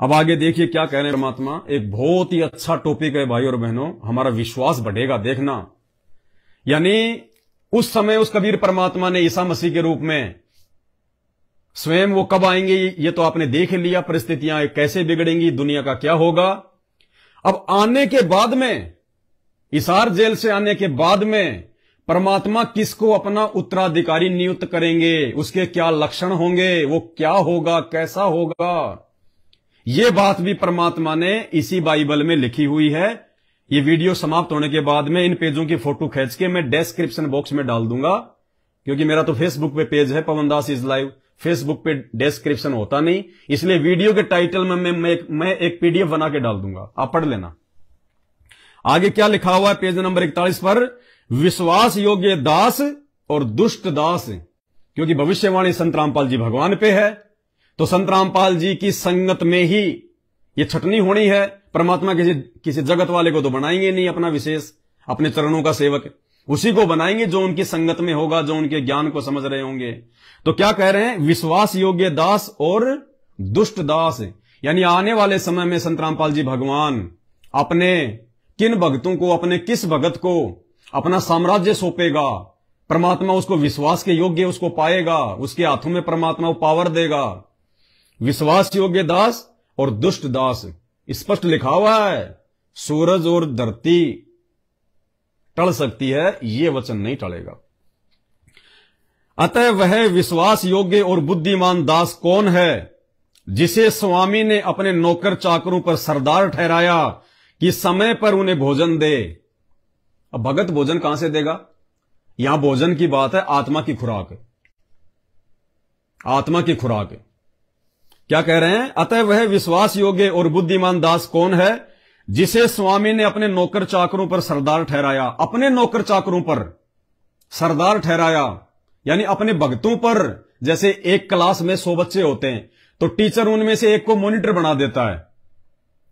अब आगे देखिए क्या कह रहे हैं परमात्मा। एक बहुत ही अच्छा टॉपिक है भाई और बहनों, हमारा विश्वास बढ़ेगा देखना। यानी उस समय उस कबीर परमात्मा ने ईसा मसीह के रूप में स्वयं वो कब आएंगे ये तो आपने देख लिया, परिस्थितियां कैसे बिगड़ेंगी, दुनिया का क्या होगा। अब आने के बाद में, हिसार जेल से आने के बाद में परमात्मा किसको अपना उत्तराधिकारी नियुक्त करेंगे, उसके क्या लक्षण होंगे, वो क्या होगा, कैसा होगा, ये बात भी परमात्मा ने इसी बाइबल में लिखी हुई है। ये वीडियो समाप्त होने के बाद में इन पेजों की फोटो खींच के मैं डिस्क्रिप्शन बॉक्स में डाल दूंगा, क्योंकि मेरा तो फेसबुक पे पेज है पवन दास इज लाइव, फेसबुक पे डिस्क्रिप्शन होता नहीं, इसलिए वीडियो के टाइटल में मैं एक पीडीएफ बना के डाल दूंगा, आप पढ़ लेना। आगे क्या लिखा हुआ है पेज नंबर 41 पर, विश्वास योग्य दास और दुष्ट दास, क्योंकि भविष्यवाणी संत रामपाल जी भगवान पे है, तो संत रामपाल जी की संगत में ही ये छटनी होनी है। परमात्मा किसी जगत वाले को तो बनाएंगे नहीं अपना विशेष, अपने चरणों का सेवक, उसी को बनाएंगे जो उनकी संगत में होगा, जो उनके ज्ञान को समझ रहे होंगे। तो क्या कह रहे हैं, विश्वास योग्य दास और दुष्ट दास, यानी आने वाले समय में संत रामपाल जी भगवान अपने किन भक्तों को, अपने किस भगत को अपना साम्राज्य सौंपेगा, परमात्मा उसको विश्वास के योग्य उसको पाएगा, उसके हाथों में परमात्मा वो पावर देगा। विश्वास योग्य दास और दुष्ट दास स्पष्ट लिखा हुआ है। सूरज और धरती टल सकती है, ये वचन नहीं टलेगा। अतः वह विश्वास योग्य और बुद्धिमान दास कौन है जिसे स्वामी ने अपने नौकर चाकरों पर सरदार ठहराया कि समय पर उन्हें भोजन दे। अब भगत भोजन कहां से देगा, यहां भोजन की बात है, आत्मा की खुराक, आत्मा की खुराक। क्या कह रहे हैं, अतः वह विश्वास योग्य और बुद्धिमान दास कौन है जिसे स्वामी ने अपने नौकर चाकरों पर सरदार ठहराया। अपने नौकर चाकरों पर सरदार ठहराया, यानी अपने भक्तों पर। जैसे एक क्लास में 100 बच्चे होते हैं तो टीचर उनमें से एक को मॉनिटर बना देता है,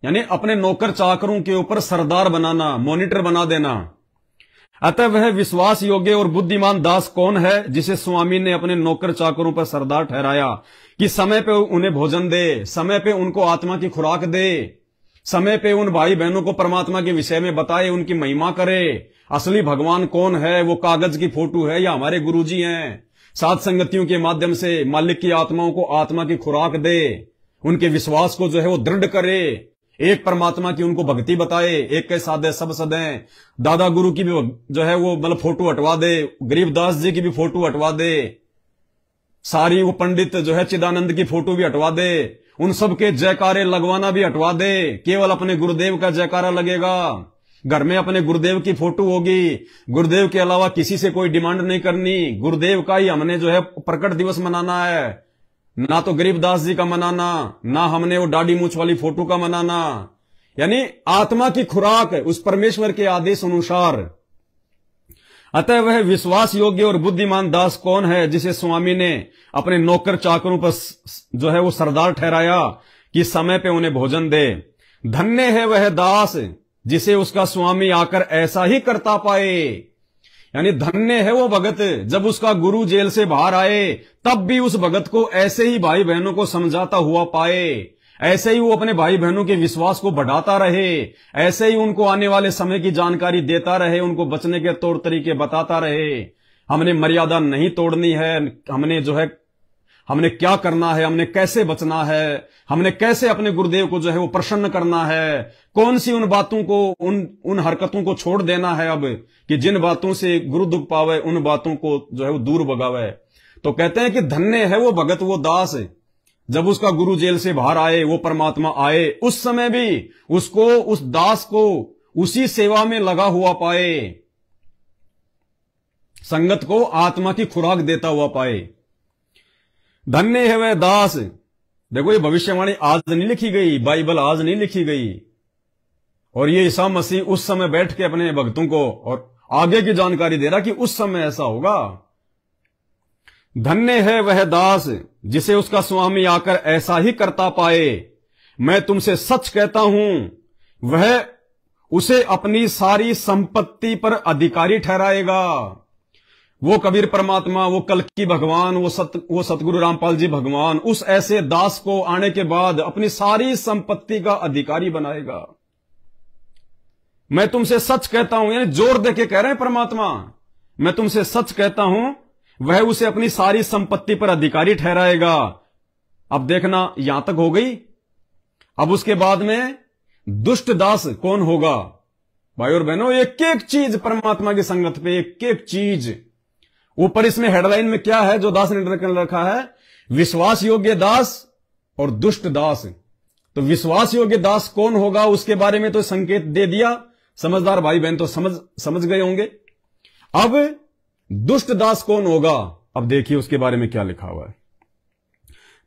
यानी अपने नौकर चाकरों के ऊपर सरदार बनाना, मॉनिटर बना देना। अतः वह विश्वास योग्य और बुद्धिमान दास कौन है जिसे स्वामी ने अपने नौकर चाकरों पर सरदार ठहराया कि समय पे उन्हें भोजन दे, समय पे उनको आत्मा की खुराक दे, समय पे उन भाई बहनों को परमात्मा के विषय में बताए, उनकी महिमा करे। असली भगवान कौन है, वो कागज की फोटो है या हमारे गुरुजी हैं। सात संगतियों के माध्यम से मालिक की आत्माओं को आत्मा की खुराक दे, उनके विश्वास को जो है वो दृढ़ करे, एक परमात्मा की उनको भक्ति बताए, एक के साधे सब सदे। दादा गुरु की भी जो है वो मतलब फोटो हटवा दे, गरीबदास जी की भी फोटो हटवा दे, सारी वो पंडित जो है चिदानंद की फोटो भी हटवा दे, उन सब के जयकारे लगवाना भी हटवा दे, केवल अपने गुरुदेव का जयकारा लगेगा। घर में अपने गुरुदेव की फोटो होगी, गुरुदेव के अलावा किसी से कोई डिमांड नहीं करनी, गुरुदेव का ही हमने जो है प्रकट दिवस मनाना है, ना तो गरीबदास जी का मनाना, ना हमने वो दाढ़ी मूछ वाली फोटो का मनाना। यानी आत्मा की खुराक उस परमेश्वर के आदेश अनुसार। अतः वह विश्वास योग्य और बुद्धिमान दास कौन है जिसे स्वामी ने अपने नौकर चाकरों पर जो है वो सरदार ठहराया कि समय पे उन्हें भोजन दे। धन्य है वह दास जिसे उसका स्वामी आकर ऐसा ही करता पाए। यानी धन्य है वो भगत जब उसका गुरु जेल से बाहर आए तब भी उस भगत को ऐसे ही भाई बहनों को समझाता हुआ पाए, ऐसे ही वो अपने भाई बहनों के विश्वास को बढ़ाता रहे, ऐसे ही उनको आने वाले समय की जानकारी देता रहे, उनको बचने के तौर तरीके बताता रहे। हमने मर्यादा नहीं तोड़नी है, हमने जो है हमने क्या करना है, हमने कैसे बचना है, हमने कैसे अपने गुरुदेव को जो है वो प्रसन्न करना है, कौन सी उन बातों को उन हरकतों को छोड़ देना है अब कि जिन बातों से गुरु दुख पावे, उन बातों को जो है वो दूर भगावे। तो कहते हैं कि धन्य है वो भगत वो दास जब उसका गुरु जेल से बाहर आए, वो परमात्मा आए, उस समय भी उसको उस दास को उसी सेवा में लगा हुआ पाए, संगत को आत्मा की खुराक देता हुआ पाए। धन्य है वह दास। देखो ये भविष्यवाणी आज नहीं लिखी गई, बाइबल आज नहीं लिखी गई, और ये ईसा मसीह उस समय बैठ के अपने भक्तों को और आगे की जानकारी दे रहा कि उस समय ऐसा होगा। धन्य है वह दास जिसे उसका स्वामी आकर ऐसा ही करता पाए। मैं तुमसे सच कहता हूं वह उसे अपनी सारी संपत्ति पर अधिकारी ठहराएगा, वो कबीर परमात्मा, वो कल्कि भगवान, वो सतगुरु रामपाल जी भगवान उस ऐसे दास को आने के बाद अपनी सारी संपत्ति का अधिकारी बनाएगा। मैं तुमसे सच कहता हूं, यानी जोर देके कह रहे हैं परमात्मा, मैं तुमसे सच कहता हूं वह उसे अपनी सारी संपत्ति पर अधिकारी ठहराएगा। अब देखना, यहां तक हो गई। अब उसके बाद में दुष्ट दास कौन होगा? भाई और बहनों, एक एक चीज परमात्मा की संगत पे, एक एक चीज। ऊपर इसमें हेडलाइन में क्या है जो दास ने रखा है? विश्वास योग्य दास और दुष्ट दास। तो विश्वास योग्य दास कौन होगा उसके बारे में तो संकेत दे दिया, समझदार भाई बहन तो समझ गए होंगे। अब दुष्ट दास कौन होगा, अब देखिए उसके बारे में क्या लिखा हुआ है।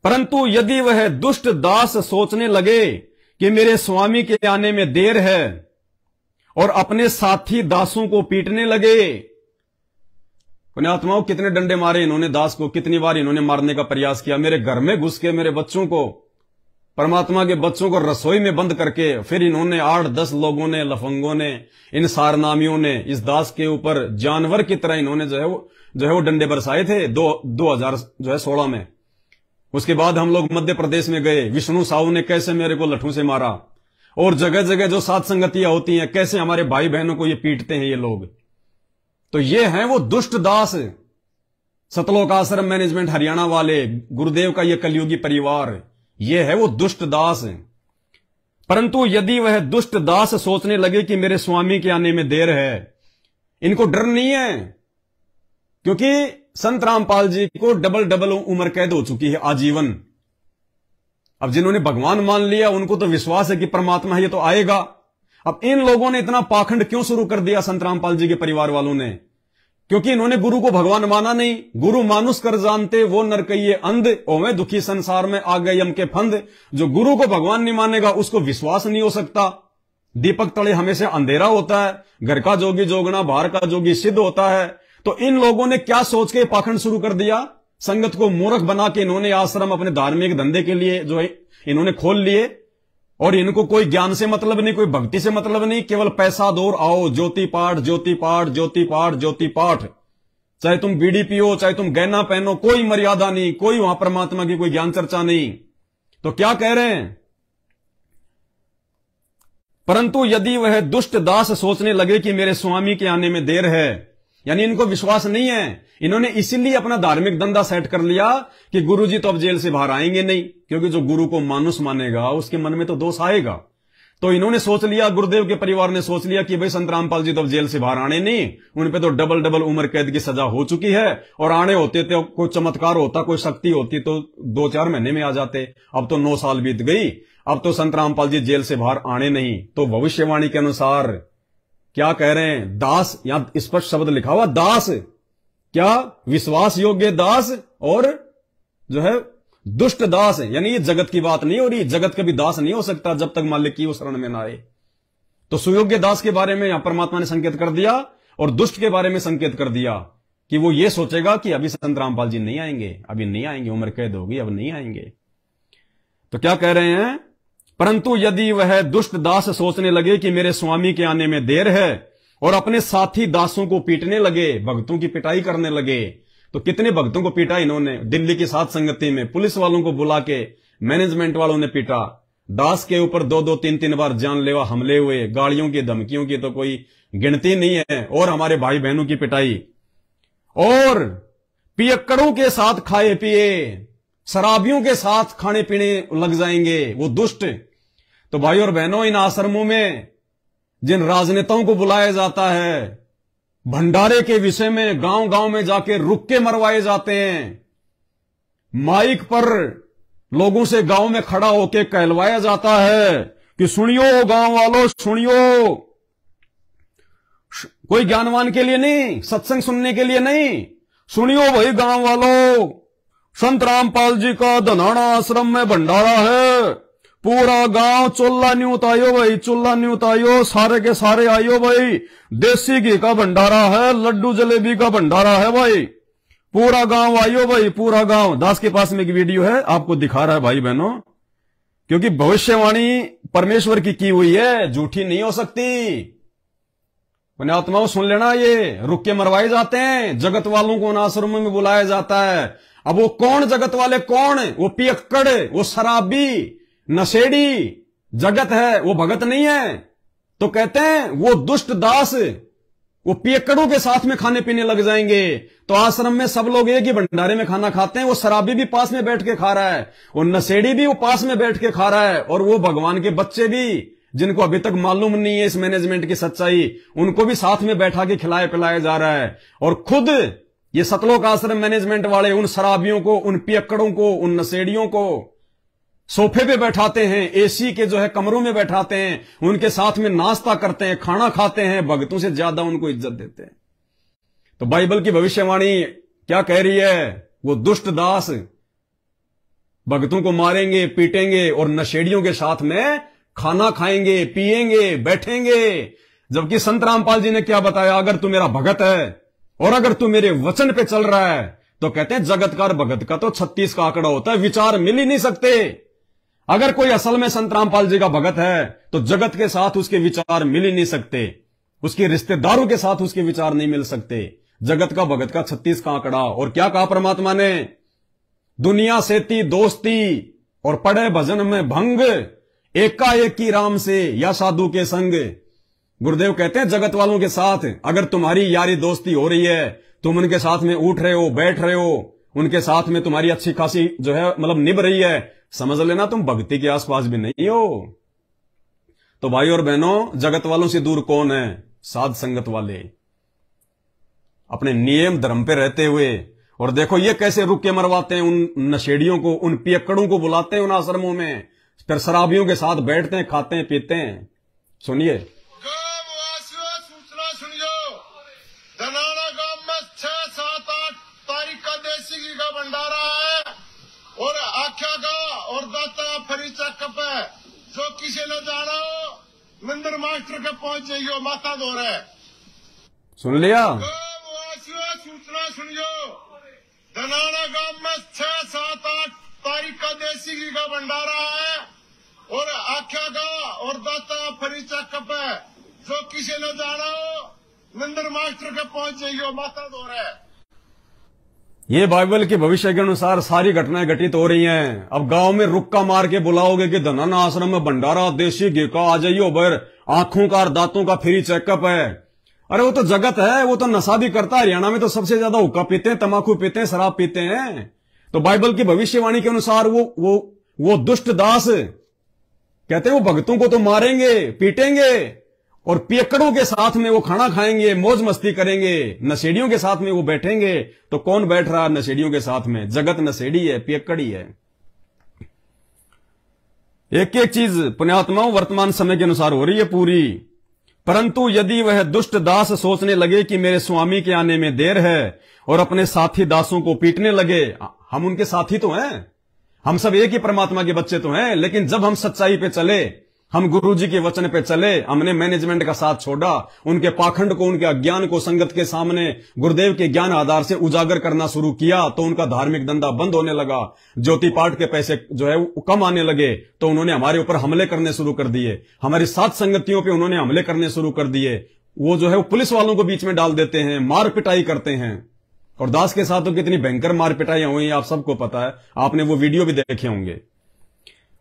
परंतु यदि वह दुष्ट दास सोचने लगे कि मेरे स्वामी के आने में देर है और अपने साथी दासों को पीटने लगे। पुण्यात्माओं, कितने डंडे मारे इन्होंने दास को, कितनी बार इन्होंने मारने का प्रयास किया। मेरे घर में घुस के मेरे बच्चों को, परमात्मा के बच्चों को रसोई में बंद करके फिर इन्होंने 8-10 लोगों ने, लफंगों ने, इन सारनामियों ने इस दास के ऊपर जानवर की तरह इन्होंने जो है वो डंडे बरसाए थे 2016 में। उसके बाद हम लोग मध्य प्रदेश में गए, विष्णु साहू ने कैसे मेरे को लठों से मारा, और जगह जगह जो सात संगतियां होती हैं कैसे हमारे भाई बहनों को ये पीटते हैं ये लोग। तो ये हैं वो दुष्ट दास। सतलोक आश्रम मैनेजमेंट हरियाणा वाले, गुरुदेव का ये कलयुगी परिवार, ये है वो दुष्ट दास। परंतु यदि वह दुष्ट दास सोचने लगे कि मेरे स्वामी के आने में देर है, इनको डर नहीं है, क्योंकि संत रामपाल जी को डबल उम्र कैद हो चुकी है, आजीवन। अब जिन्होंने भगवान मान लिया उनको तो विश्वास है कि परमात्मा ये तो आएगा। अब इन लोगों ने इतना पाखंड क्यों शुरू कर दिया संत रामपाल जी के परिवार वालों ने? क्योंकि इन्होंने गुरु को भगवान माना नहीं। गुरु मानुष कर जानते वो नर कहिए अंध, ओवे दुखी संसार में आ गए यम के फंद। जो गुरु को भगवान नहीं मानेगा उसको विश्वास नहीं हो सकता। दीपक तले हमेशा अंधेरा होता है, घर का जोगी जोगना बाहर का जोगी सिद्ध होता है। तो इन लोगों ने क्या सोच के पाखंड शुरू कर दिया? संगत को मूर्ख बना के इन्होंने आश्रम अपने धार्मिक धंधे के लिए जो है इन्होंने खोल लिए, और इनको कोई ज्ञान से मतलब नहीं, कोई भक्ति से मतलब नहीं, केवल पैसा दो आओ, ज्योति पाठ ज्योति पाठ ज्योति पाठ ज्योति पाठ। चाहे तुम बीड़ी पियो, चाहे तुम गहना पहनो, कोई मर्यादा नहीं, कोई वहां परमात्मा की कोई ज्ञान चर्चा नहीं। तो क्या कह रहे हैं? परंतु यदि वह दुष्ट दास सोचने लगे कि मेरे स्वामी के आने में देर है, यानी इनको विश्वास नहीं है, इन्होंने इसीलिए अपना धार्मिक धंधा सेट कर लिया कि गुरुजी तो अब जेल से बाहर आएंगे नहीं, क्योंकि जो गुरु को मानुष मानेगा उसके मन में तो दोष आएगा। तो इन्होंने सोच लिया, गुरुदेव के परिवार ने सोच लिया कि भाई संत रामपाल जी तो अब जेल से बाहर आने नहीं, उन पे तो डबल उम्र कैद की सजा हो चुकी है, और आने होते तो कोई चमत्कार होता, कोई शक्ति होती तो 2-4 महीने में आ जाते। अब तो 9 साल बीत गई, अब तो संत रामपाल जी जेल से बाहर आने नहीं। तो भविष्यवाणी के अनुसार क्या कह रहे हैं? दास, यहां स्पष्ट शब्द लिखा हुआ दास, क्या? विश्वास योग्य दास और जो है दुष्ट दास है। यानी ये जगत की बात नहीं हो रही, जगत कभी दास नहीं हो सकता जब तक मालिक की वो शरण में ना आए। तो सुयोग्य दास के बारे में यहां परमात्मा ने संकेत कर दिया, और दुष्ट के बारे में संकेत कर दिया कि वो ये सोचेगा कि अभी संत रामपाल जी नहीं आएंगे, अभी नहीं आएंगे, उम्र कैद होगी, अब नहीं आएंगे। तो क्या कह रहे हैं? परंतु यदि वह दुष्ट दास सोचने लगे कि मेरे स्वामी के आने में देर है और अपने साथी दासों को पीटने लगे, भक्तों की पिटाई करने लगे। तो कितने भक्तों को पीटा इन्होंने? दिल्ली की सात संगति में पुलिस वालों को बुला के मैनेजमेंट वालों ने पीटा। दास के ऊपर 2-2, 3-3 बार जानलेवा हमले हुए, गाड़ियों की धमकियों की तो कोई गिनती नहीं है। और हमारे भाई बहनों की पिटाई, और पियक्कड़ों के साथ खाए पिए, शराबियों के साथ खाने पीने लग जाएंगे वो दुष्ट। तो भाई और बहनों, इन आश्रमों में जिन राजनेताओं को बुलाया जाता है, भंडारे के विषय में गांव गांव में जाके रुक के मरवाए जाते हैं। माइक पर लोगों से गांव में खड़ा होके कहलवाया जाता है कि सुनियो गांव वालों, सुनियो। कोई ज्ञानवान के लिए नहीं, सत्संग सुनने के लिए नहीं, सुनियो भाई गांव वालों, संत रामपाल जी का धनाना आश्रम में भंडारा है, पूरा गांव चुल्ला नहीं उतायो भाई, चुल्ला नहीं उतायो, सारे के सारे आयो भाई, देसी घी का भंडारा है, लड्डू जलेबी का भंडारा है भाई, पूरा गांव आयो भाई, पूरा गांव। दास के पास में एक वीडियो है, आपको दिखा रहा है भाई बहनों, क्योंकि भविष्यवाणी परमेश्वर की हुई है, झूठी नहीं हो सकती। पुण्यात्माओं सुन लेना, ये रुक के मरवाए जाते हैं, जगत वालों को उन आश्रमों में बुलाया जाता है। अब वो कौन जगत वाले, कौन? वो पियक्कड़, वो शराबी, नशेड़ी जगत है, वो भगत नहीं है। तो कहते हैं वो दुष्ट दास वो पियक्कड़ों के साथ में खाने पीने लग जाएंगे। तो आश्रम में सब लोग एक ही भंडारे में खाना खाते हैं, वो शराबी भी पास में बैठ के खा रहा है, वो नशेड़ी भी वो पास में बैठ के खा रहा है, और वो भगवान के बच्चे भी जिनको अभी तक मालूम नहीं है इस मैनेजमेंट की सच्चाई, उनको भी साथ में बैठा के खिलाया पिलाया जा रहा है। और खुद ये सतलोक आश्रम मैनेजमेंट वाले उन शराबियों को, उन पियक्कड़ों को, उन नशेड़ियों को सोफे पे बैठाते हैं, एसी के जो है कमरों में बैठाते हैं, उनके साथ में नाश्ता करते हैं, खाना खाते हैं, भगतों से ज्यादा उनको इज्जत देते हैं। तो बाइबल की भविष्यवाणी क्या कह रही है? वो दुष्ट दास भगतों को मारेंगे, पीटेंगे और नशेड़ियों के साथ में खाना खाएंगे, पिएंगे, बैठेंगे। जबकि संत रामपाल जी ने क्या बताया? अगर तू मेरा भगत है और अगर तू मेरे वचन पे चल रहा है, तो कहते हैं जगतकार भगत का तो 36 का आंकड़ा होता है, विचार मिल ही नहीं सकते। अगर कोई असल में संत रामपाल जी का भगत है तो जगत के साथ उसके विचार मिल ही नहीं सकते, उसके रिश्तेदारों के साथ उसके विचार नहीं मिल सकते। जगत का भगत का 36 का आंकड़ा। और क्या कहा परमात्मा ने? दुनिया सेती दोस्ती और पड़े भजन में भंग, एकाएकी राम से या साधु के संग। गुरुदेव कहते हैं जगत वालों के साथ अगर तुम्हारी यारी दोस्ती हो रही है, तुम उनके साथ में उठ रहे हो, बैठ रहे हो, उनके साथ में तुम्हारी अच्छी खासी जो है मतलब निभ रही है, समझ लेना तुम भक्ति के आसपास भी नहीं हो। तो भाई और बहनों, जगत वालों से दूर कौन है? साध संगत वाले, अपने नियम धर्म पे रहते हुए। और देखो ये कैसे रुक के मरवाते हैं उन नशेड़ियों को, उन पियक्कड़ों को बुलाते हैं उन आश्रमों में, फिर शराबियों के साथ बैठते हैं, खाते हैं, पीते हैं। सुनिए, सूचना सुनियो, धनाना गांव में 6, 7, 8 तारीख का देसी घी का भंडारा है और आख्या का और दाता फरी चक्कप है। जो किसी ने जाना हो मंदिर मास्टर के पहुंच जाइयो, माता दो रहे। सुन लिया? सूचना सुनियो, धनाना गांव में 6, 7, 8 तारीख का देसी घी का भंडारा है और आख्या का और दाता फरी चक्कप है। जो किसी ने जाना हो मंदिर मास्टर के पहुंच जाइयो, माता दो रहे। ये बाइबल के भविष्य के अनुसार सारी घटनाएं घटित हो रही हैं। अब गांव में रुक्का मार के बुलाओगे कि धनाना आश्रम में भंडारा देसी घी का, आ जाइयो भर, आंखों का और दांतों का फ्री चेकअप है। अरे वो तो जगत है, वो तो नशा भी करता है। हरियाणा में तो सबसे ज्यादा हुक्का पीते हैं, तंबाकू पीते हैं, शराब पीते हैं। तो बाइबल की भविष्यवाणी के अनुसार वो दुष्ट दास कहते हैं वो भक्तों को तो मारेंगे, पीटेंगे और पियक्कड़ों के साथ में वो खाना खाएंगे, मौज मस्ती करेंगे, नशेड़ियों के साथ में वो बैठेंगे। तो कौन बैठ रहा है नशेड़ियों के साथ में? जगत नशेड़ी है, पियक्कड़ी है। एक एक चीज पुण्यात्माओं वर्तमान समय के अनुसार हो रही है पूरी। परंतु यदि वह दुष्ट दास सोचने लगे कि मेरे स्वामी के आने में देर है और अपने साथी दासों को पीटने लगे, हम उनके साथी तो हैं, हम सब एक ही परमात्मा के बच्चे तो हैं, लेकिन जब हम सच्चाई पे चले, हम गुरुजी के वचन पे चले, हमने मैनेजमेंट का साथ छोड़ा, उनके पाखंड को, उनके अज्ञान को संगत के सामने गुरुदेव के ज्ञान आधार से उजागर करना शुरू किया, तो उनका धार्मिक धंधा बंद होने लगा, ज्योति पाठ के पैसे जो है कम आने लगे, तो उन्होंने हमारे ऊपर हमले करने शुरू कर दिए, हमारी साथ संगतियों पे उन्होंने हमले करने शुरू कर दिए। वो जो है वो पुलिस वालों को बीच में डाल देते हैं, मार पिटाई करते हैं। और दास के साथ तो कितनी भयंकर मार पिटाइयां हुई आप सबको पता है, आपने वो वीडियो भी देखे होंगे।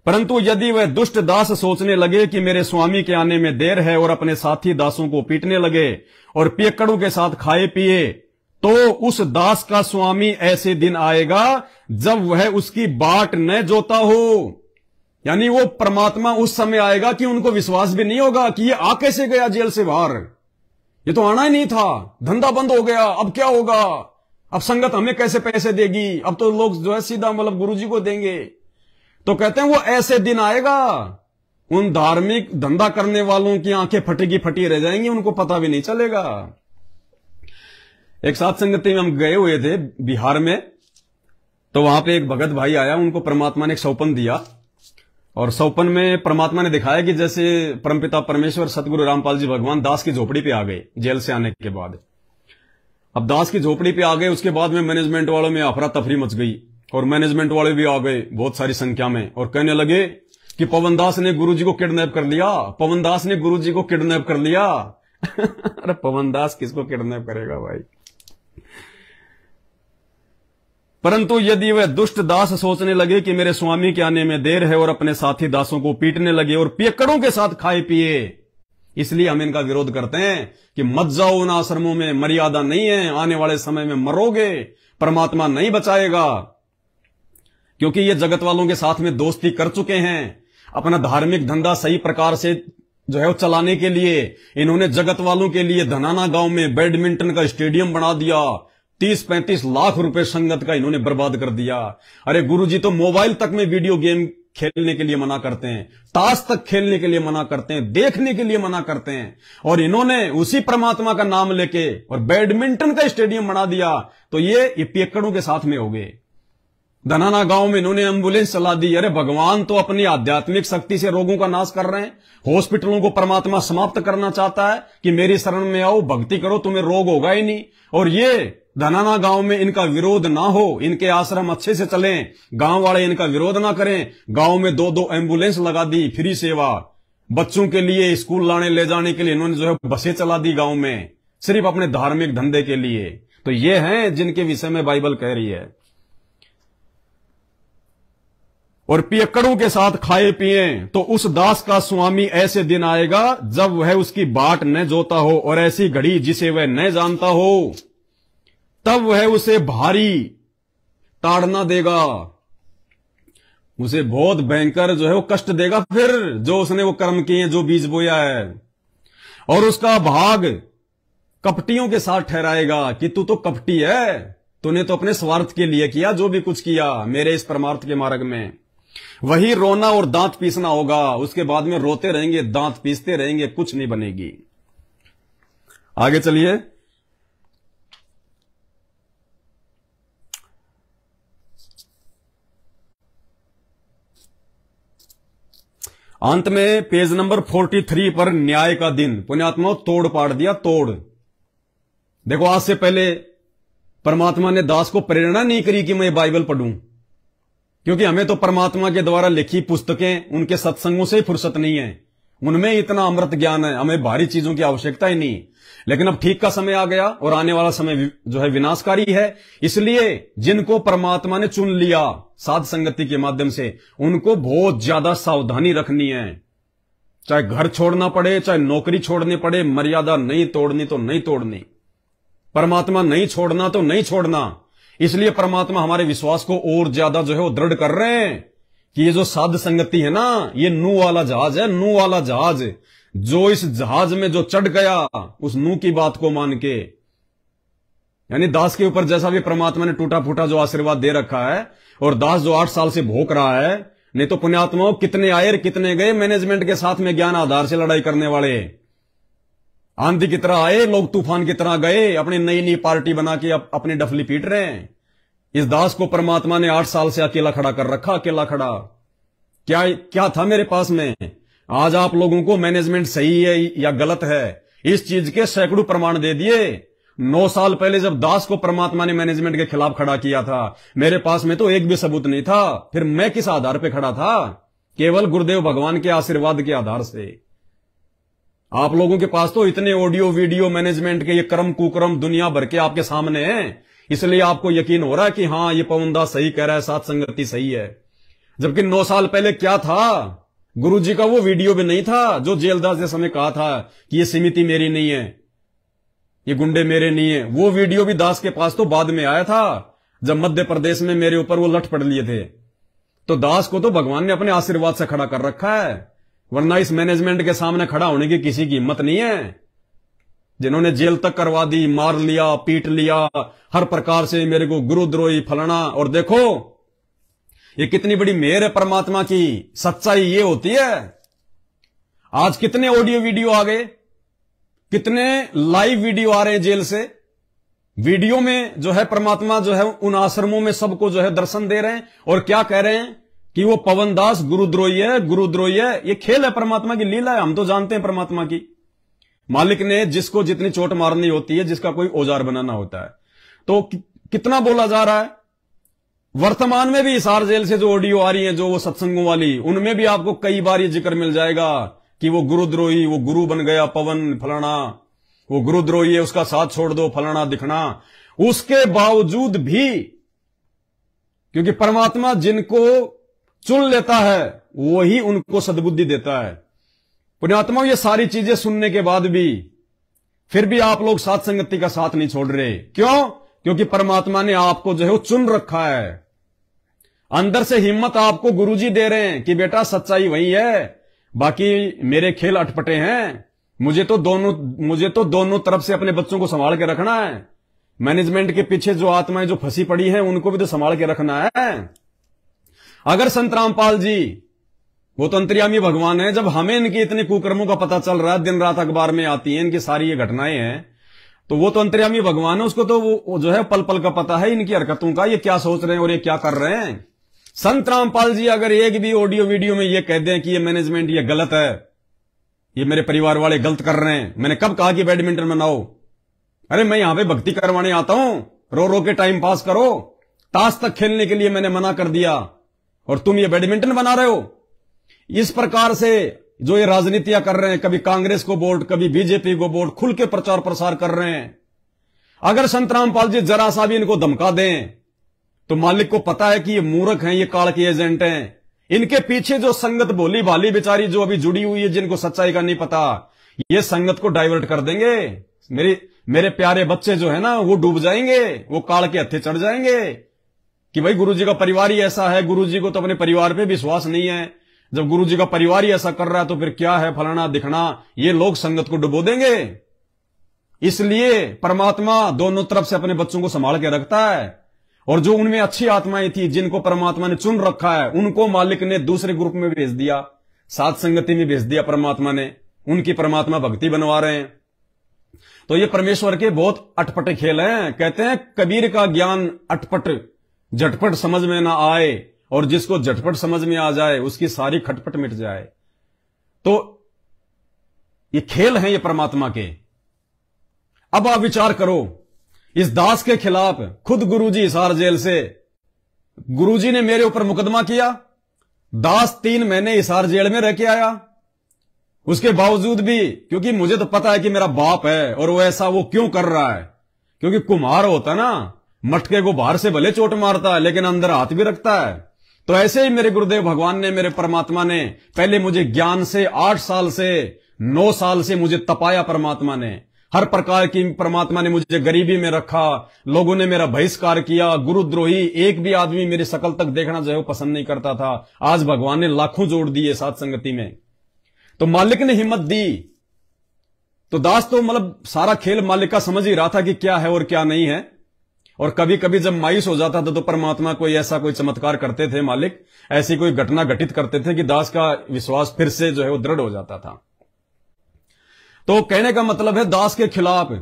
परंतु यदि वह दुष्ट दास सोचने लगे कि मेरे स्वामी के आने में देर है और अपने साथी दासों को पीटने लगे और पियक्कड़ों के साथ खाए पिए, तो उस दास का स्वामी ऐसे दिन आएगा जब वह उसकी बाट न जोता हो। यानी वो परमात्मा उस समय आएगा कि उनको विश्वास भी नहीं होगा कि ये आ कैसे गया जेल से बाहर, ये तो आना ही नहीं था, धंधा बंद हो गया, अब क्या होगा, अब संगत हमें कैसे पैसे देगी, अब तो लोग जो है सीधा मतलब गुरुजी को देंगे। तो कहते हैं वो ऐसे दिन आएगा, उन धार्मिक धंधा करने वालों की आंखें फटी फटी रह जाएंगी, उनको पता भी नहीं चलेगा। एक साथ संगति में हम गए हुए थे बिहार में, तो वहां पे एक भगत भाई आया, उनको परमात्मा ने एक सौपन दिया, और सौपन में परमात्मा ने दिखाया कि जैसे परमपिता परमेश्वर सतगुरु रामपाल जी भगवान दास की झोपड़ी पे आ गए जेल से आने के बाद। अब दास की झोपड़ी पे आ गए, उसके बाद में मैनेजमेंट वालों में अफरा तफरी मच गई, और मैनेजमेंट वाले भी आ गए बहुत सारी संख्या में, और कहने लगे कि पवन दास ने गुरुजी को किडनैप कर लिया, पवन दास ने गुरुजी को किडनैप कर लिया। अरे पवन दास किसको किडनैप करेगा भाई। परंतु यदि वह दुष्ट दास सोचने लगे कि मेरे स्वामी के आने में देर है और अपने साथी दासों को पीटने लगे और पियक्कड़ों के साथ खाए पिए, इसलिए हम इनका विरोध करते हैं कि मत जाओ उन आश्रमों में, मर्यादा नहीं है, आने वाले समय में मरोगे, परमात्मा नहीं बचाएगा। क्योंकि ये जगत वालों के साथ में दोस्ती कर चुके हैं। अपना धार्मिक धंधा सही प्रकार से जो है वो चलाने के लिए इन्होंने जगत वालों के लिए धनाना गांव में बैडमिंटन का स्टेडियम बना दिया। 30-35 लाख रुपए संगत का इन्होंने बर्बाद कर दिया। अरे गुरुजी तो मोबाइल तक में वीडियो गेम खेलने के लिए मना करते हैं, ताश तक खेलने के लिए मना करते हैं, देखने के लिए मना करते हैं, और इन्होंने उसी परमात्मा का नाम लेके और बैडमिंटन का स्टेडियम बना दिया। तो ये पियक्कड़ों के साथ में हो गए। धनाना गांव में इन्होंने एम्बुलेंस चला दी। अरे भगवान तो अपनी आध्यात्मिक शक्ति से रोगों का नाश कर रहे हैं। हॉस्पिटलों को परमात्मा समाप्त करना चाहता है कि मेरी शरण में आओ, भक्ति करो, तुम्हें रोग होगा ही नहीं। और ये धनाना गांव में इनका विरोध ना हो, इनके आश्रम अच्छे से चलें, गांव वाले इनका विरोध ना करें। गांव में 2-2 एम्बुलेंस लगा दी, फ्री सेवा, बच्चों के लिए स्कूल लाने ले जाने के लिए इन्होंने जो है बसें चला दी गांव में, सिर्फ अपने धार्मिक धंधे के लिए। तो ये हैं जिनके विषय में बाइबल कह रही है। और पियक्कड़ों के साथ खाए पिए, तो उस दास का स्वामी ऐसे दिन आएगा जब वह उसकी बाट न जोता हो, और ऐसी घड़ी जिसे वह न जानता हो, तब वह उसे भारी ताड़ना देगा। उसे बहुत भयंकर जो है वो कष्ट देगा फिर, जो उसने वो कर्म किए, जो बीज बोया है। और उसका भाग कपटियों के साथ ठहराएगा कि तू तो कपटी है, तूने तो अपने स्वार्थ के लिए किया जो भी कुछ किया मेरे इस परमार्थ के मार्ग में। वही रोना और दांत पीसना होगा। उसके बाद में रोते रहेंगे, दांत पीसते रहेंगे, कुछ नहीं बनेगी। आगे चलिए। अंत में पेज नंबर 43 पर न्याय का दिन, पुण्यात्मा तोड़ पाड़ दिया, तोड़। देखो आज से पहले परमात्मा ने दास को प्रेरणा नहीं करी कि मैं बाइबल पढ़ूं, क्योंकि हमें तो परमात्मा के द्वारा लिखी पुस्तकें, उनके सत्संगों से ही फुर्सत नहीं है, उनमें इतना अमृत ज्ञान है, हमें भारी चीजों की आवश्यकता ही नहीं। लेकिन अब ठीक का समय आ गया और आने वाला समय जो है विनाशकारी है। इसलिए जिनको परमात्मा ने चुन लिया साध संगति के माध्यम से, उनको बहुत ज्यादा सावधानी रखनी है। चाहे घर छोड़ना पड़े, चाहे नौकरी छोड़नी पड़े, मर्यादा नहीं तोड़नी तो नहीं तोड़नी, परमात्मा नहीं छोड़ना तो नहीं छोड़ना। इसलिए परमात्मा हमारे विश्वास को और ज्यादा जो है वो दृढ़ कर रहे हैं कि ये जो साध संगति है ना, ये नूह वाला जहाज है, नूह वाला जहाज। जो इस जहाज में जो चढ़ गया उस नूह की बात को मान के, यानी दास के ऊपर जैसा भी परमात्मा ने टूटा फूटा जो आशीर्वाद दे रखा है, और दास जो 8 साल से भोग रहा है, नहीं तो पुण्यात्माओं कितने आए कितने गए मैनेजमेंट के साथ में ज्ञान आधार से लड़ाई करने वाले, आंधी की तरह आए लोग, तूफान की तरह गए, अपनी नई नई पार्टी बना के अपनी डफली पीट रहे हैं। इस दास को परमात्मा ने 8 साल से अकेला खड़ा कर रखा, अकेला खड़ा। क्या था मेरे पास में? आज आप लोगों को मैनेजमेंट सही है या गलत है, इस चीज के सैकड़ों प्रमाण दे दिए। 9 साल पहले जब दास को परमात्मा ने मैनेजमेंट के खिलाफ खड़ा किया था, मेरे पास में तो एक भी सबूत नहीं था। फिर मैं किस आधार पे खड़ा था? केवल गुरुदेव भगवान के आशीर्वाद के आधार से। आप लोगों के पास तो इतने ऑडियो वीडियो मैनेजमेंट के ये कर्म कुकर्म दुनिया भर के आपके सामने हैं, इसलिए आपको यकीन हो रहा है कि हाँ ये पवन दास सही कह रहा है, साथ संगति सही है। जबकि 9 साल पहले क्या था? गुरुजी का वो वीडियो भी नहीं था जो जेलदास के समय कहा था कि ये समिति मेरी नहीं है, ये गुंडे मेरे नहीं है। वो वीडियो भी दास के पास तो बाद में आया था, जब मध्य प्रदेश में मेरे ऊपर वो लठ पड़ लिए थे। तो दास को तो भगवान ने अपने आशीर्वाद से खड़ा कर रखा है, वरना इस मैनेजमेंट के सामने खड़ा होने की किसी की हिम्मत नहीं है। जिन्होंने जेल तक करवा दी, मार लिया, पीट लिया, हर प्रकार से मेरे को गुरुद्रोही फलाना। और देखो ये कितनी बड़ी मेहर है परमात्मा की, सच्चाई ये होती है। आज कितने ऑडियो वीडियो आ गए, कितने लाइव वीडियो आ रहे हैं जेल से। वीडियो में जो है परमात्मा जो है उन आश्रमों में सबको जो है दर्शन दे रहे हैं, और क्या कह रहे हैं कि वो पवन दास गुरुद्रोही है, गुरुद्रोही है। ये खेल है, परमात्मा की लीला है, हम तो जानते हैं परमात्मा की। मालिक ने जिसको जितनी चोट मारनी होती है, जिसका कोई औजार बनाना होता है, तो कितना बोला जा रहा है। वर्तमान में भी हिसार जेल से जो ऑडियो आ रही है, जो वो सत्संगों वाली, उनमें भी आपको कई बार ये जिक्र मिल जाएगा कि वो गुरुद्रोही, वो गुरु बन गया पवन फलाना। वो गुरुद्रोही है, उसका साथ छोड़ दो, फलाना दिखना। उसके बावजूद भी, क्योंकि परमात्मा जिनको चुन लेता है वही उनको सद्बुद्धि देता है। पुण्यात्मा, ये सारी चीजें सुनने के बाद भी फिर भी आप लोग साथ संगति का साथ नहीं छोड़ रहे। क्यों? क्योंकि परमात्मा ने आपको जो है वो चुन रखा है। अंदर से हिम्मत आपको गुरुजी दे रहे हैं कि बेटा सच्चाई वही है, बाकी मेरे खेल अटपटे हैं। मुझे तो दोनों तरफ से अपने बच्चों को संभाल के रखना है। मैनेजमेंट के पीछे जो आत्माएं जो फंसी पड़ी हैं उनको भी तो संभाल के रखना है। अगर संत रामपाल जी, वो तो अंतर्यामी भगवान है, जब हमें इनके इतने कुकर्मों का पता चल रहा है, दिन रात अखबार में आती हैं इनकी सारी ये घटनाएं हैं, तो वो तो अंतर्यामी भगवान है, उसको तो वो जो है पल पल का पता है इनकी हरकतों का, ये क्या सोच रहे हैं और ये क्या कर रहे हैं। संत रामपाल जी अगर एक भी ऑडियो वीडियो में ये कह दें कि ये मैनेजमेंट ये गलत है, ये मेरे परिवार वाले गलत कर रहे हैं, मैंने कब कहा कि बैडमिंटन बनाओ? अरे मैं यहां पे भक्ति करवाने आता हूं, रो रो के टाइम पास करो, ताश तक खेलने के लिए मैंने मना कर दिया और तुम ये बैडमिंटन बना रहे हो। इस प्रकार से जो ये राजनीतियां कर रहे हैं, कभी कांग्रेस को वोट, कभी बीजेपी को वोट, खुल के प्रचार प्रसार कर रहे हैं। अगर संत रामपाल जी जरा सा भी इनको धमका दें तो मालिक को पता है कि ये मूर्ख हैं, ये काल के एजेंट हैं। इनके पीछे जो संगत भोली भाली बेचारी जो अभी जुड़ी हुई है, जिनको सच्चाई का नहीं पता, ये संगत को डाइवर्ट कर देंगे। मेरे प्यारे बच्चे जो है ना वो डूब जाएंगे, वो काल के हत्थे चढ़ जाएंगे कि भाई गुरुजी का परिवार ही ऐसा है, गुरुजी को तो अपने परिवार पे विश्वास नहीं है। जब गुरुजी का परिवार ही ऐसा कर रहा है तो फिर क्या है, फलाना दिखना, ये लोग संगत को डुबो देंगे। इसलिए परमात्मा दोनों तरफ से अपने बच्चों को संभाल के रखता है, और जो उनमें अच्छी आत्माएं थी जिनको परमात्मा ने चुन रखा है, उनको मालिक ने दूसरे ग्रुप में भेज दिया, साथ संगति में भेज दिया परमात्मा ने, उनकी परमात्मा भक्ति बनवा रहे हैं। तो ये परमेश्वर के बहुत अटपटे खेल हैं। कहते हैं कबीर का ज्ञान अटपट, झटपट समझ में ना आए, और जिसको झटपट समझ में आ जाए उसकी सारी खटपट मिट जाए। तो ये खेल हैं ये परमात्मा के। अब आप विचार करो, इस दास के खिलाफ खुद गुरुजी हिसार जेल से, गुरुजी ने मेरे ऊपर मुकदमा किया, दास 3 महीने हिसार जेल में रह के आया। उसके बावजूद भी, क्योंकि मुझे तो पता है कि मेरा बाप है और वो ऐसा वो क्यों कर रहा है, क्योंकि कुम्हार होता ना, मटके को बाहर से भले चोट मारता है लेकिन अंदर हाथ भी रखता है। तो ऐसे ही मेरे गुरुदेव भगवान ने, मेरे परमात्मा ने पहले मुझे ज्ञान से 8 साल से 9 साल से मुझे तपाया। परमात्मा ने हर प्रकार की, परमात्मा ने मुझे गरीबी में रखा, लोगों ने मेरा बहिष्कार किया, गुरुद्रोही, एक भी आदमी मेरी शकल तक देखना जो है वो पसंद नहीं करता था। आज भगवान ने लाखों जोड़ दिए साथ संगति में, तो मालिक ने हिम्मत दी। तो दास तो मतलब सारा खेल मालिक का समझ ही रहा था कि क्या है और क्या नहीं है। और कभी कभी जब मायूस हो जाता था तो परमात्मा कोई ऐसा कोई चमत्कार करते थे मालिक, ऐसी कोई घटना घटित करते थे कि दास का विश्वास फिर से जो है वो दृढ़ हो जाता था। तो कहने का मतलब है दास के खिलाफ,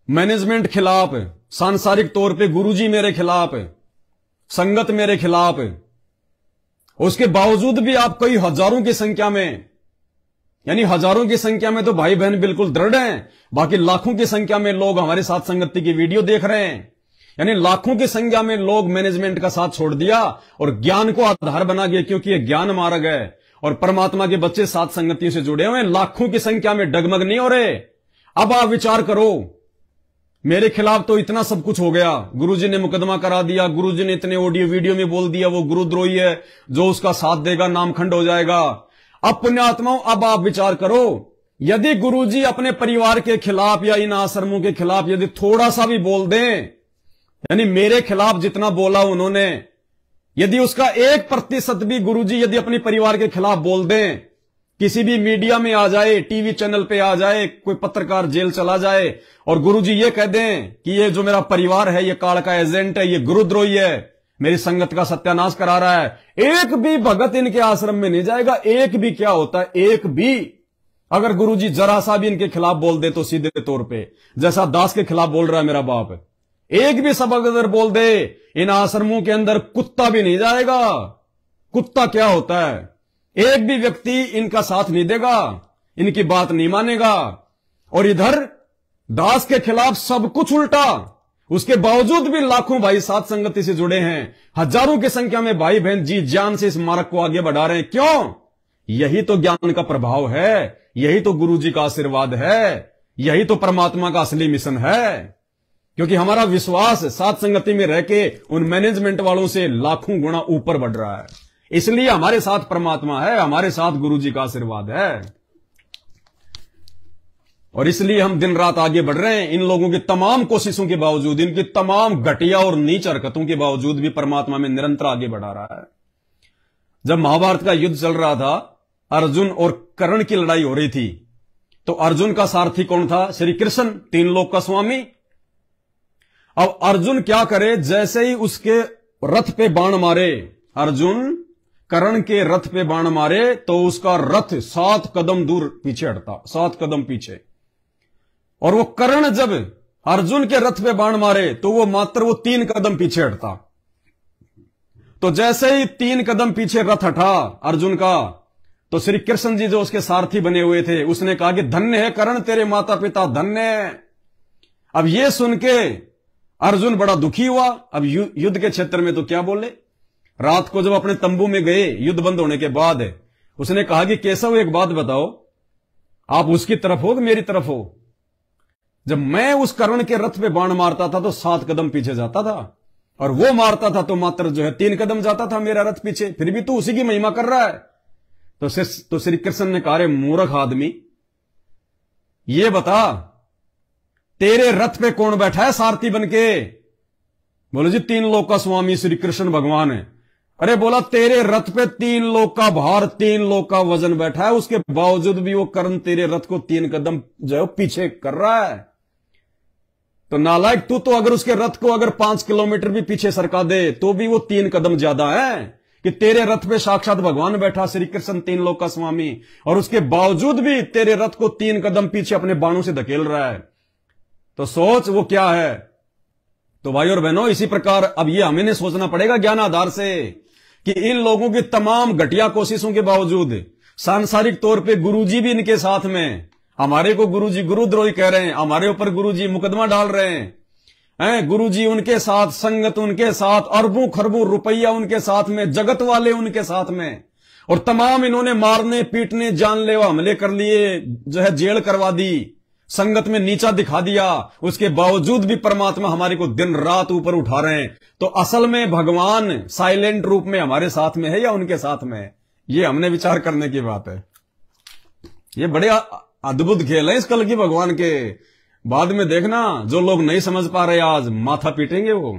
मैनेजमेंट खिलाफ, सांसारिक तौर पे गुरुजी मेरे खिलाफ, संगत मेरे खिलाफ, उसके बावजूद भी आप कई हजारों की संख्या में, यानी हजारों की संख्या में तो भाई बहन बिल्कुल दृढ़ हैं, बाकी लाखों की संख्या में लोग हमारे साथ संगति की वीडियो देख रहे हैं। यानी लाखों की संख्या में लोग मैनेजमेंट का साथ छोड़ दिया और ज्ञान को आधार बना गया, क्योंकि यह ज्ञान मार्ग है और परमात्मा के बच्चे साथ संगतियों से जुड़े हुए हैं। लाखों की संख्या में डगमग नहीं हो रहे। अब आप विचार करो, मेरे खिलाफ तो इतना सब कुछ हो गया, गुरुजी ने मुकदमा करा दिया, गुरुजी ने इतने ऑडियो वीडियो में बोल दिया वो गुरुद्रोही है, जो उसका साथ देगा नामखंड हो जाएगा। अब पुण्यात्माओं, अब आप विचार करो, यदि गुरुजी अपने परिवार के खिलाफ या इन आश्रमों के खिलाफ यदि थोड़ा सा भी बोल दें, यानी मेरे खिलाफ जितना बोला उन्होंने, यदि उसका 1% भी गुरुजी यदि अपने परिवार के खिलाफ बोल दें, किसी भी मीडिया में आ जाए, टीवी चैनल पे आ जाए, कोई पत्रकार जेल चला जाए और गुरुजी ये कह दें कि ये जो मेरा परिवार है ये काल का एजेंट है, ये गुरुद्रोही है, मेरी संगत का सत्यानाश करा रहा है, एक भी भगत इनके आश्रम में नहीं जाएगा। एक भी क्या होता है, एक भी अगर गुरुजी जरा सा भी इनके खिलाफ बोल दे तो सीधे तौर पे जैसा दास के खिलाफ बोल रहा है मेरा बाप, एक भी सबक अगर बोल दे, इन आश्रमों के अंदर कुत्ता भी नहीं जाएगा। कुत्ता क्या होता है, एक भी व्यक्ति इनका साथ नहीं देगा, इनकी बात नहीं मानेगा। और इधर दास के खिलाफ सब कुछ उल्टा, उसके बावजूद भी लाखों भाई साथ संगति से जुड़े हैं, हजारों की संख्या में भाई बहन जी जान से इस मार्ग को आगे बढ़ा रहे हैं। क्यों? यही तो ज्ञान का प्रभाव है, यही तो गुरु जी का आशीर्वाद है, यही तो परमात्मा का असली मिशन है। क्योंकि हमारा विश्वास साथ संगति में रह के उन मैनेजमेंट वालों से लाखों गुना ऊपर बढ़ रहा है। इसलिए हमारे साथ परमात्मा है, हमारे साथ गुरु जी का आशीर्वाद है, और इसलिए हम दिन रात आगे बढ़ रहे हैं। इन लोगों की तमाम कोशिशों के बावजूद, इनकी तमाम घटिया और नीच हरकतों के बावजूद भी परमात्मा में निरंतर आगे बढ़ा रहा है। जब महाभारत का युद्ध चल रहा था, अर्जुन और कर्ण की लड़ाई हो रही थी, तो अर्जुन का सारथी कौन था? श्री कृष्ण, तीन लोक का स्वामी। अब अर्जुन क्या करे, जैसे ही उसके रथ पे बाण मारे, अर्जुन कर्ण के रथ पे बाण मारे, तो उसका रथ 7 कदम दूर पीछे हटता, 7 कदम पीछे। और वो कर्ण जब अर्जुन के रथ पे बाण मारे, तो वो मात्र 3 कदम पीछे हटता। तो जैसे ही 3 कदम पीछे रथ हटा अर्जुन का, तो श्री कृष्ण जी जो उसके सारथी बने हुए थे, उसने कहा कि धन्य है कर्ण, तेरे माता पिता धन्य है। अब ये सुन के अर्जुन बड़ा दुखी हुआ। अब युद्ध के क्षेत्र में तो क्या बोले, रात को जब अपने तंबू में गए युद्ध बंद होने के बाद, उसने कहा कि केशव एक बात बताओ, आप उसकी तरफ हो कि मेरी तरफ हो? जब मैं उस कर्ण के रथ पे बाण मारता था तो 7 कदम पीछे जाता था, और वो मारता था तो मात्र 3 कदम जाता था मेरा रथ पीछे, फिर भी तू उसी की महिमा कर रहा है। तो श्री कृष्ण ने कहा, रे मूर्ख आदमी, ये बता तेरे रथ पे कौन बैठा है सारथी बनके? बोले जी 3 लोक का स्वामी श्री कृष्ण भगवान है। अरे बोला, तेरे रथ पे 3 लोक का भार, 3 लोक का वजन बैठा है, उसके बावजूद भी वो कर्ण तेरे रथ को 3 कदम जो है पीछे कर रहा है। तो नालायक, तू तो अगर उसके रथ को अगर 5 किलोमीटर भी पीछे सरका दे तो भी वो 3 कदम ज्यादा है, कि तेरे रथ पे साक्षात भगवान बैठा श्री कृष्ण 3 लोक का स्वामी, और उसके बावजूद भी तेरे रथ को 3 कदम पीछे अपने बाणों से धकेल रहा है। तो सोच वो क्या है। तो भाई और बहनों, इसी प्रकार अब ये हमें सोचना पड़ेगा ज्ञान आधार से कि इन लोगों की तमाम घटिया कोशिशों के बावजूद सांसारिक तौर पे गुरुजी भी इनके साथ में, हमारे को गुरुजी गुरुद्रोही कह रहे हैं, हमारे ऊपर गुरुजी मुकदमा डाल रहे हैं, गुरुजी उनके साथ, संगत उनके साथ, अरबों खरबों रुपया उनके साथ में, जगत वाले उनके साथ में, और तमाम इन्होंने मारने पीटने जानलेवा हमले कर लिए, जो है जेल करवा दी, संगत में नीचा दिखा दिया। उसके बावजूद भी परमात्मा हमारे को दिन रात ऊपर उठा रहे हैं। तो असल में भगवान साइलेंट रूप में हमारे साथ में है या उनके साथ में है, ये हमने विचार करने की बात है। ये बड़े अद्भुत खेल है इस कल की भगवान के। बाद में देखना जो लोग नहीं समझ पा रहे आज माथा पीटेंगे वो।